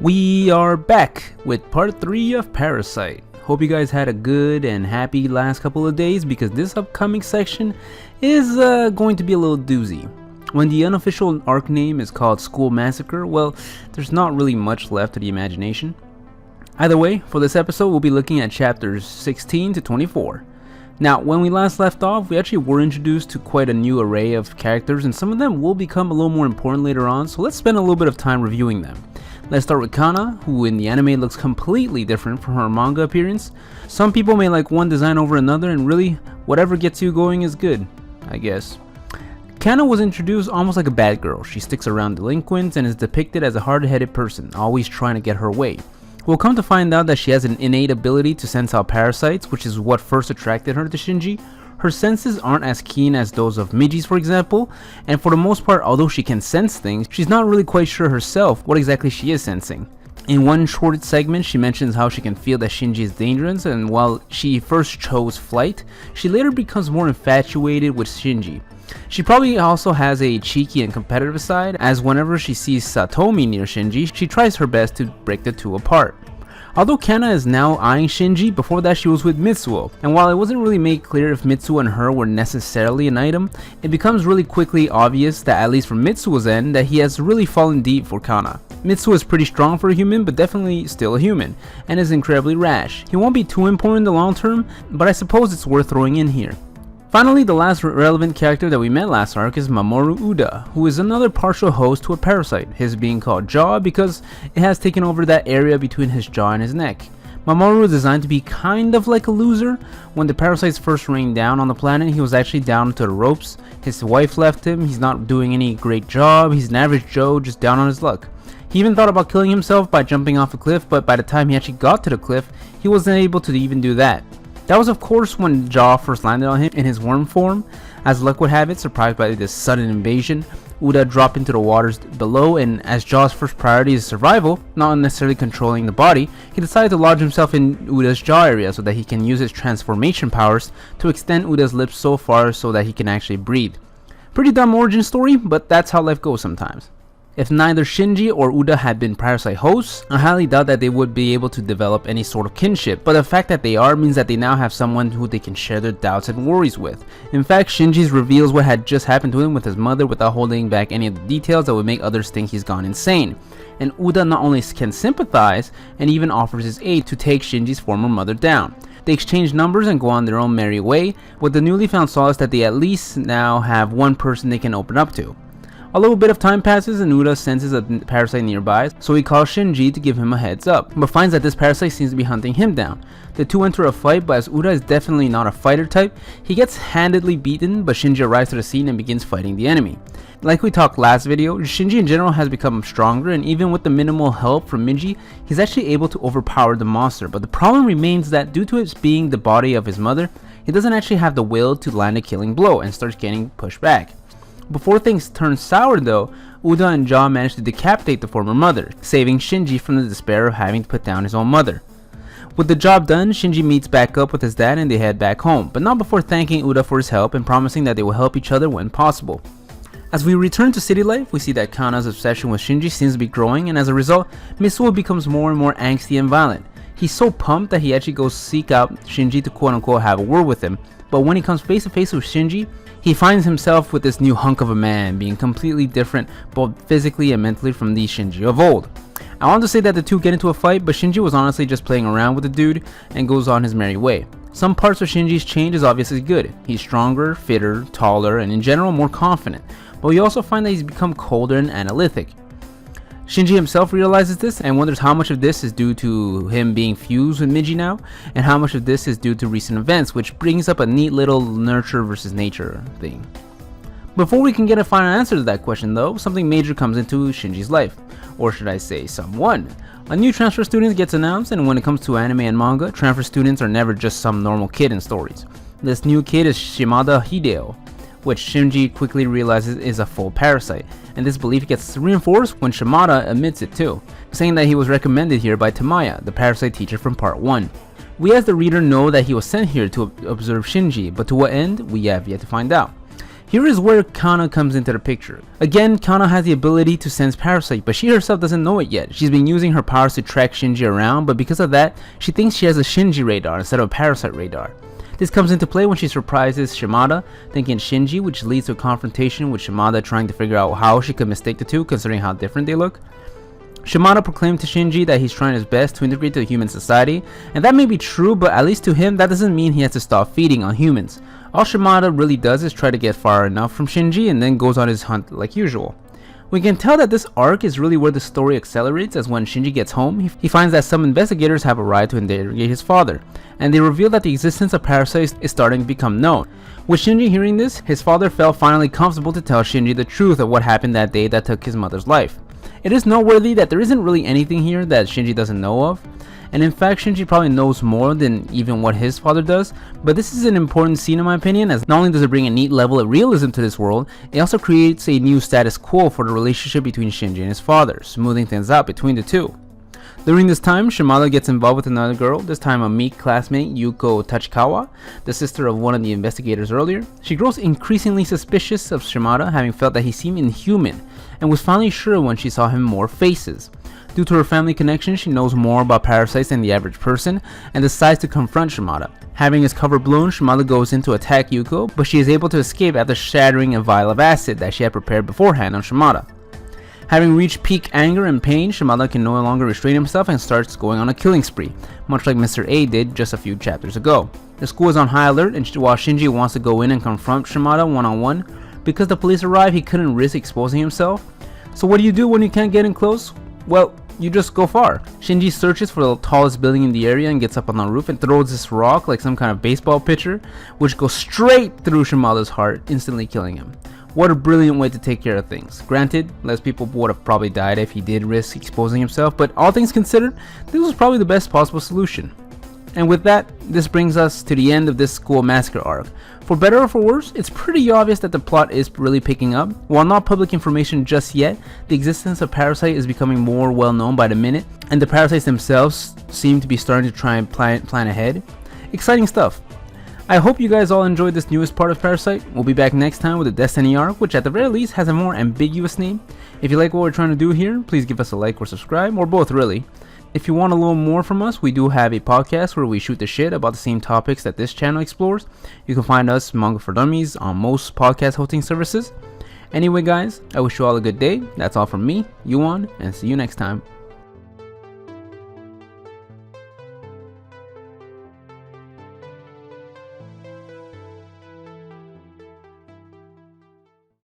We are back with part 3 of Parasyte. Hope you guys had a good and happy last couple of days because this upcoming section is going to be a little doozy. When the unofficial arc name is called School Massacre, well, there's not really much left to the imagination. Either way, for this episode we'll be looking at chapters 16 to 24. Now, when we last left off, we actually were introduced to quite a new array of characters, and some of them will become a little more important later on, so let's spend a little bit of time reviewing them. Let's start with Kana, who in the anime looks completely different from her manga appearance. Some people may like one design over another, and really, whatever gets you going is good, I guess. Kana was introduced almost like a bad girl. She sticks around delinquents and is depicted as a hard-headed person, always trying to get her way. We'll come to find out that she has an innate ability to sense out parasites, which is what first attracted her to Shinji. Her senses aren't as keen as those of Miji's, for example, and for the most part, although she can sense things, she's not really quite sure herself what exactly she is sensing. In one short segment, she mentions how she can feel that Shinji is dangerous, and while she first chose flight, she later becomes more infatuated with Shinji. She probably also has a cheeky and competitive side, as whenever she sees Satomi near Shinji, she tries her best to break the two apart. Although Kana is now eyeing Shinji, before that she was with Mitsuo, and while it wasn't really made clear if Mitsuo and her were necessarily an item, it becomes really quickly obvious that at least from Mitsuo's end, that he has really fallen deep for Kana. Mitsuo is pretty strong for a human, but definitely still a human, and is incredibly rash. He won't be too important in the long term, but I suppose it's worth throwing in here. Finally, the last relevant character that we met last arc is Mamoru Uda, who is another partial host to a parasite, his being called Jaw because it has taken over that area between his jaw and his neck. Mamoru is designed to be kind of like a loser. When the parasites first rained down on the planet, he was actually down to the ropes. His wife left him, he's not doing any great job, he's an average Joe just down on his luck. He even thought about killing himself by jumping off a cliff, but by the time he actually got to the cliff, he wasn't able to even do that. That was of course when Jaw first landed on him in his worm form. As luck would have it, surprised by this sudden invasion, Uda dropped into the waters below, and as Jaw's first priority is survival, not necessarily controlling the body, he decided to lodge himself in Uda's jaw area so that he can use his transformation powers to extend Uda's lips so far so that he can actually breathe. Pretty dumb origin story, but that's how life goes sometimes. If neither Shinji or Uda had been parasite hosts, I highly doubt that they would be able to develop any sort of kinship, but the fact that they are means that they now have someone who they can share their doubts and worries with. In fact, Shinji reveals what had just happened to him with his mother without holding back any of the details that would make others think he's gone insane. And Uda not only can sympathize, and even offers his aid to take Shinji's former mother down. They exchange numbers and go on their own merry way, with the newly found solace that they at least now have one person they can open up to. A little bit of time passes and Uda senses a parasite nearby, so he calls Shinji to give him a heads up, but finds that this parasite seems to be hunting him down. The two enter a fight, but as Uda is definitely not a fighter type, he gets handedly beaten, but Shinji arrives to the scene and begins fighting the enemy. Like we talked last video, Shinji in general has become stronger, and even with the minimal help from Miji, he's actually able to overpower the monster, but the problem remains that due to it being the body of his mother, he doesn't actually have the will to land a killing blow and starts getting pushed back. Before things turn sour though, Uda and Jaw manage to decapitate the former mother, saving Shinji from the despair of having to put down his own mother. With the job done, Shinji meets back up with his dad and they head back home, but not before thanking Uda for his help and promising that they will help each other when possible. As we return to city life, we see that Kana's obsession with Shinji seems to be growing, and as a result, Mitsuo becomes more and more angsty and violent. He's so pumped that he actually goes seek out Shinji to quote unquote have a word with him, but when he comes face to face with Shinji, he finds himself with this new hunk of a man, being completely different both physically and mentally from the Shinji of old. I want to say that the two get into a fight, but Shinji was honestly just playing around with the dude and goes on his merry way. Some parts of Shinji's change is obviously good. He's stronger, fitter, taller, and in general more confident, but we also find that he's become colder and analytic. Shinji himself realizes this and wonders how much of this is due to him being fused with Miji now, and how much of this is due to recent events, which brings up a neat little nurture versus nature thing. Before we can get a final answer to that question though, something major comes into Shinji's life, or should I say someone. A new transfer student gets announced, and when it comes to anime and manga, transfer students are never just some normal kid in stories. This new kid is Shimada Hideo, which Shinji quickly realizes is a full parasite, and this belief gets reinforced when Shimada admits it too, saying that he was recommended here by Tamaya, the parasite teacher from part 1. We as the reader know that he was sent here to observe Shinji, but to what end, we have yet to find out. Here is where Kana comes into the picture. Again, Kana has the ability to sense Parasyte, but she herself doesn't know it yet. She's been using her powers to track Shinji around, but because of that, she thinks she has a Shinji radar instead of a Parasyte radar. This comes into play when she surprises Shimada, thinking Shinji, which leads to a confrontation with Shimada trying to figure out how she could mistake the two, considering how different they look. Shimada proclaimed to Shinji that he's trying his best to integrate to human society, and that may be true, but at least to him, that doesn't mean he has to stop feeding on humans. All Shimada really does is try to get far enough from Shinji and then goes on his hunt like usual. We can tell that this arc is really where the story accelerates, as when Shinji gets home, he finds that some investigators have arrived to interrogate his father, and they reveal that the existence of Parasyte is starting to become known. With Shinji hearing this, his father felt finally comfortable to tell Shinji the truth of what happened that day that took his mother's life. It is noteworthy that there isn't really anything here that Shinji doesn't know of, and in fact Shinji probably knows more than even what his father does, but this is an important scene in my opinion, as not only does it bring a neat level of realism to this world, it also creates a new status quo for the relationship between Shinji and his father, smoothing things out between the two. During this time, Shimada gets involved with another girl, this time a meek classmate, Yuko Tachikawa, the sister of one of the investigators earlier. She grows increasingly suspicious of Shimada, having felt that he seemed inhuman, and was finally sure when she saw him more faces. Due to her family connection, she knows more about parasites than the average person, and decides to confront Shimada. Having his cover blown, Shimada goes in to attack Yuko, but she is able to escape after shattering a vial of acid that she had prepared beforehand on Shimada. Having reached peak anger and pain, Shimada can no longer restrain himself and starts going on a killing spree, much like Mr. A did just a few chapters ago. The school is on high alert, and while Shinji wants to go in and confront Shimada one-on-one, because the police arrive, he couldn't risk exposing himself. So what do you do when you can't get in close? Well, you just go far. Shinji searches for the tallest building in the area and gets up on the roof and throws this rock like some kind of baseball pitcher, which goes straight through Shimada's heart, instantly killing him. What a brilliant way to take care of things. Granted, less people would have probably died if he did risk exposing himself, but all things considered, this was probably the best possible solution. And with that, this brings us to the end of this school massacre arc. For better or for worse, it's pretty obvious that the plot is really picking up. While not public information just yet, the existence of Parasyte is becoming more well known by the minute, and the parasites themselves seem to be starting to try and plan ahead. Exciting stuff. I hope you guys all enjoyed this newest part of Parasyte. We'll be back next time with the Destiny arc, which at the very least has a more ambiguous name. If you like what we're trying to do here, please give us a like or subscribe, or both really. If you want a little more from us, we do have a podcast where we shoot the shit about the same topics that this channel explores. You can find us, Manga4Dummies, on most podcast hosting services. Anyway guys, I wish you all a good day. That's all from me, Yuan, and see you next time.